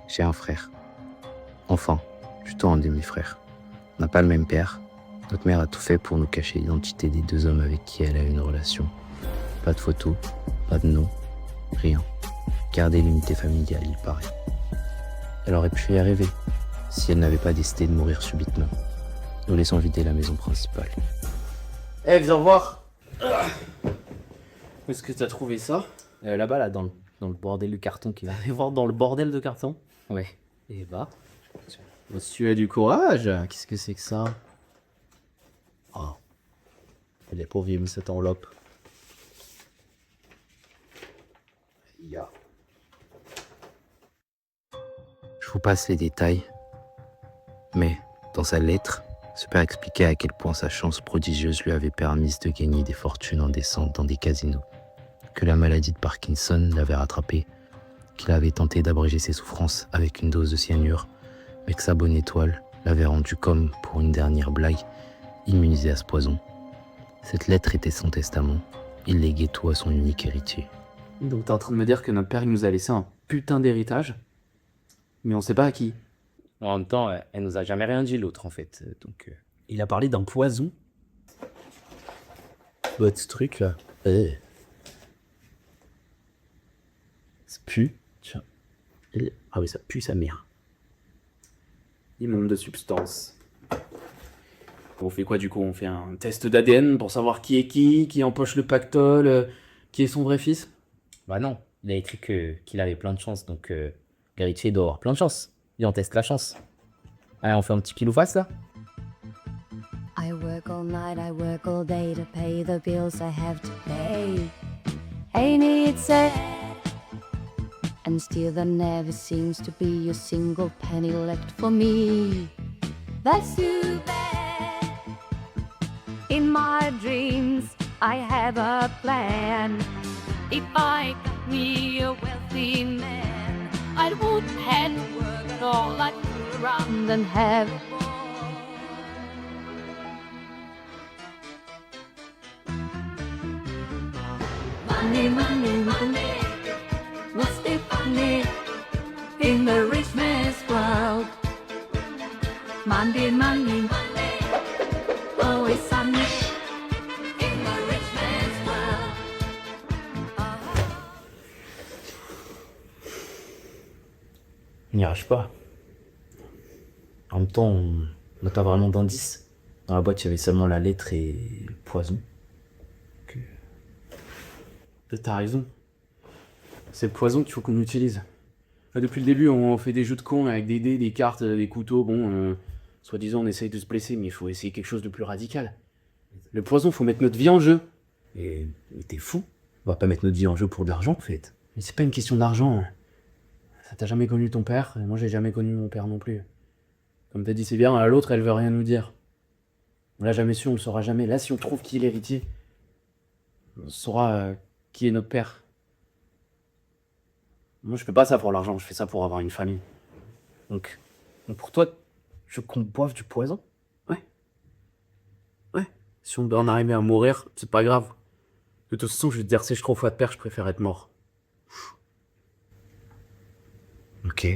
J'ai un frère. Enfin, plutôt un demi-frère. On n'a pas le même père. Notre mère a tout fait pour nous cacher l'identité des deux hommes avec qui elle a une relation. Pas de photos, pas de nom, rien. Garder l'unité familiale, il paraît. Elle aurait pu y arriver, si elle n'avait pas décidé de mourir subitement, nous laissant vider la maison principale. Eh, viens voir. Où est-ce que t'as trouvé ça? Là-bas, là, dans le bordel de carton qui va. Allez voir dans le bordel de carton. Ouais. Et bah. Monsieur a du courage. Qu'est-ce que c'est que ça? Oh. Elle est pour vivre cette enveloppe. Ya. Je vous passe les détails. Mais, dans sa lettre, ce père expliquait à quel point sa chance prodigieuse lui avait permis de gagner des fortunes en descente dans des casinos. Que la maladie de Parkinson l'avait rattrapé, qu'il avait tenté d'abréger ses souffrances avec une dose de cyanure, mais que sa bonne étoile l'avait rendu comme, pour une dernière blague, immunisé à ce poison. Cette lettre était son testament. Il léguait tout à son unique héritier. Donc t'es en train de me dire que notre père il nous a laissé un putain d'héritage, mais on sait pas à qui. En même temps, elle nous a jamais rien dit l'autre en fait, donc... Il a parlé d'un poison. Votre truc là. Ça pue. Tiens. Ah oui, ça pue sa mère. Immonde de substance. On fait quoi du coup? On fait un test d'ADN pour savoir qui est qui empoche le pactole, qui est son vrai fils? Bah non, il a écrit qu'il avait plein de chance, donc l'héritier doit avoir plein de chance. Et on teste la chance. Allez, on fait un petit pile ou face là? I work all night, I work all day to pay the bills I have to pay. Ain't it sad? And still there never seems to be a single penny left for me. That's too bad. In my dreams, I have a plan. If I got me a wealthy man, I wouldn't have to work at all. I'd fool around and have a ball. Money, money, money, what's the funny in the rich man's world? Money, money, money, always sunny in the rich man's world. On n'y arrive pas. En même temps, on n'a pas vraiment d'indice. Dans la boîte, il y avait seulement la lettre et le poison. T'as raison. C'est le poison qu'il faut qu'on utilise. Depuis le début, on fait des jeux de cons avec des dés, des cartes, des couteaux. Bon, soi-disant, on essaye de se blesser, mais il faut essayer quelque chose de plus radical. Le poison, faut mettre notre vie en jeu. Et t'es fou? On va pas mettre notre vie en jeu pour de l'argent, en fait. Mais c'est pas une question d'argent. Ça t'a jamais connu ton père, et moi j'ai jamais connu mon père non plus. Comme t'as dit, c'est bien, l'autre, elle veut rien nous dire. On l'a jamais su, on le saura jamais. Là, si on trouve qui est l'héritier, on saura qui est notre père. Moi, je fais pas ça pour l'argent, je fais ça pour avoir une famille. Donc pour toi, tu veux qu'on boive du poison? Ouais. Si on doit en arriver à mourir, c'est pas grave. De toute façon, je vais te dire, si je trouve fois de père, je préfère être mort. Ok.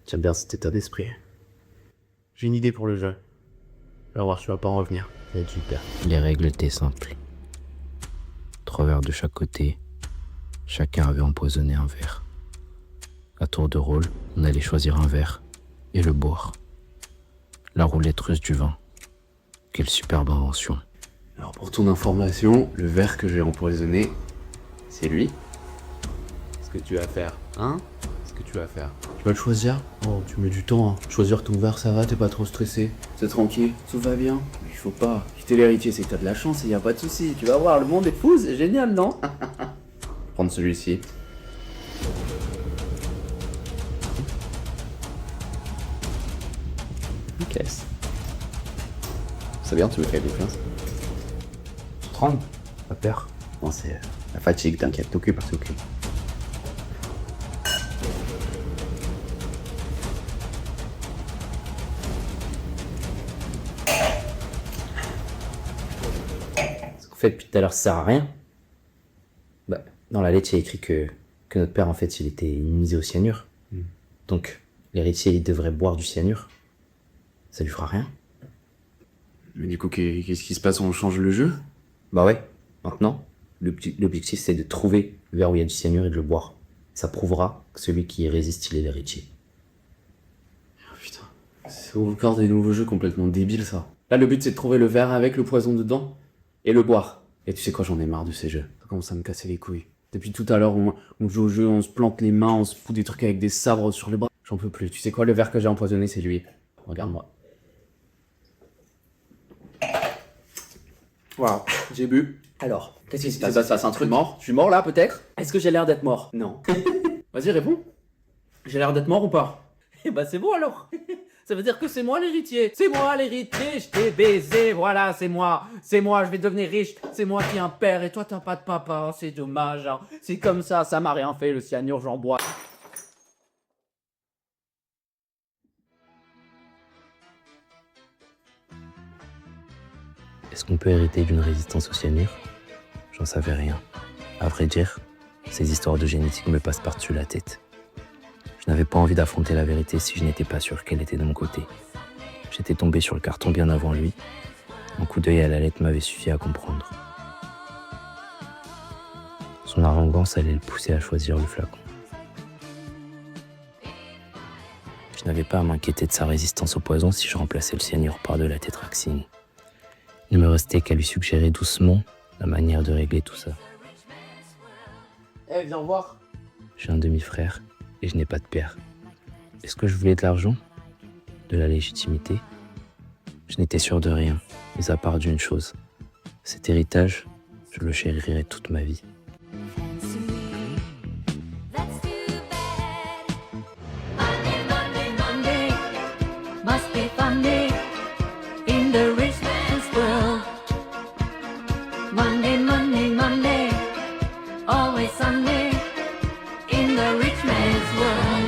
J'aime bien cet état d'esprit. J'ai une idée pour le jeu. Tu vas voir, tu vas pas en revenir. Ça va être super. Les règles étaient simples. 3 verres de chaque côté. Chacun avait empoisonné un verre. À tour de rôle, on allait choisir un verre et le boire. La roulette russe du vin. Quelle superbe invention. Alors pour ton information, le verre que j'ai empoisonné, c'est lui. Qu'est-ce que tu vas faire, hein? Qu'est-ce que tu vas faire? Tu vas le choisir? Oh, tu mets du temps, hein. Choisir ton verre, ça va, t'es pas trop stressé? C'est tranquille, tout va bien. Il faut pas. Si t'es l'héritier, c'est que t'as de la chance et y a pas de souci. Tu vas voir, le monde est fou, c'est génial, non? Prendre celui-ci. Ok. C'est bien, tu me fais confiance. 30. Pas peur. Non, c'est la fatigue, t'inquiète, t'occupe, t'occupe. Ce qu'on fait depuis tout à l'heure, ça sert à rien. Bah, dans la lettre, il y a écrit que que notre père, en fait, il était immunisé au cyanure. Donc, l'héritier, il devrait boire du cyanure. Ça lui fera rien. Mais du coup, qu'est-ce qui se passe? On change le jeu? Bah ouais, maintenant, l'objectif, c'est de trouver le verre où il y a du cyanure et de le boire. Ça prouvera que celui qui résiste, il est l'héritier. Oh, putain, c'est encore des nouveaux jeux complètement débiles, ça. Là, le but, c'est de trouver le verre avec le poison dedans et le boire. Et tu sais quoi, j'en ai marre de ces jeux. Ça commence à me casser les couilles. Depuis tout à l'heure, on joue au jeu, on se plante les mains, on se fout des trucs avec des sabres sur les bras. J'en peux plus. Tu sais quoi, le verre que j'ai empoisonné, c'est lui. Regarde-moi. Waouh, j'ai bu. Alors, qu'est-ce qui se passe? Ça se passe un truc mort. Je suis mort là, peut-être? Est-ce que j'ai l'air d'être mort? Non. Vas-y, réponds. J'ai l'air d'être mort ou pas? Eh bah, c'est bon alors. Ça veut dire que c'est moi l'héritier. C'est moi l'héritier, je t'ai baisé, voilà, c'est moi. C'est moi, je vais devenir riche. C'est moi qui ai un père et toi t'as pas de papa. C'est dommage, hein. C'est comme ça m'a rien fait, le cyanure, j'en bois. Est-ce qu'on peut hériter d'une résistance au cyanure? J'en savais rien. À vrai dire, ces histoires de génétique me passent par-dessus la tête. Je n'avais pas envie d'affronter la vérité si je n'étais pas sûr qu'elle était de mon côté. J'étais tombé sur le carton bien avant lui. Un coup d'œil à la lettre m'avait suffi à comprendre. Son arrogance allait le pousser à choisir le flacon. Je n'avais pas à m'inquiéter de sa résistance au poison si je remplaçais le cyanure par de la tétraxine. Il ne me restait qu'à lui suggérer doucement la manière de régler tout ça. Eh, viens voir. J'ai un demi-frère et je n'ai pas de père. Est-ce que je voulais de l'argent? De la légitimité? Je n'étais sûr de rien, mais à part d'une chose. Cet héritage, je le chérirai toute ma vie. That's too bad. Monday, Monday, Monday must be funny in the rich man's world. Monday, Monday, Monday, always Sunday in the rich man's world.